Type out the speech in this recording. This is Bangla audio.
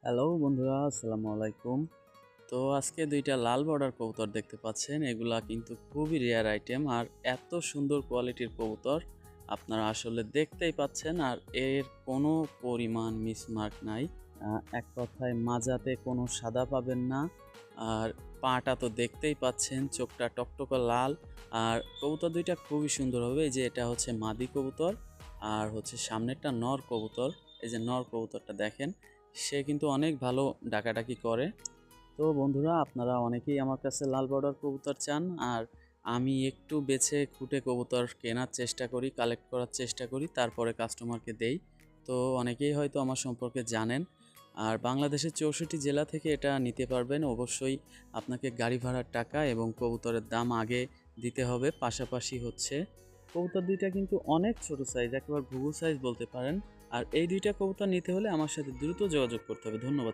হ্যালো বন্ধুরা, আসসালামু আলাইকুম। তো আজকে দুইটা লাল বর্ডার কবুতর দেখতে পাচ্ছেন। এগুলা কিন্তু খুবই রেয়ার আইটেম, আর এত সুন্দর কোয়ালিটির কবুতর আপনারা আসলে দেখতেই পাচ্ছেন। আর এর কোনো পরিমাণ মিসমার্ক নাই। এক কথায় মাজাতে কোনো সাদা পাবেন না। আর পাটা তো দেখতেই পাচ্ছেন, চোখটা টকটকা লাল। আর কবুতর দুইটা খুবই সুন্দর হবে। এই যে এটা হচ্ছে মাদি কবুতর, আর হচ্ছে সামনেরটা নর কবুতর। এই যে নর কবুতরটা দেখেন, সে কিন্তু অনেক ভালো ডাকাডাকি করে। তো বন্ধুরা, আপনারা অনেকেই আমার কাছে লাল বর্ডার কবুতর চান, আর আমি একটু বেছে খুঁটে কবুতর কেনার চেষ্টা করি, কালেক্ট করার চেষ্টা করি, তারপরে কাস্টমারকে দেই। তো অনেকেই হয়তো আমার সম্পর্কে জানেন। আর বাংলাদেশের 64 জেলা থেকে এটা নিতে পারবেন। অবশ্যই আপনাকে গাড়ি ভাড়ার টাকা এবং কবুতরের দাম আগে দিতে হবে। পাশাপাশি হচ্ছে কবুতর দুইটা কিন্তু অনেক ছোট সাইজ, একেবারে ঘুঘু সাইজ বলতে পারেন। আর এই দুইটা কবুতর নিতে হলে আমার সাথে দ্রুত যোগাযোগ করতে হবে। ধন্যবাদ।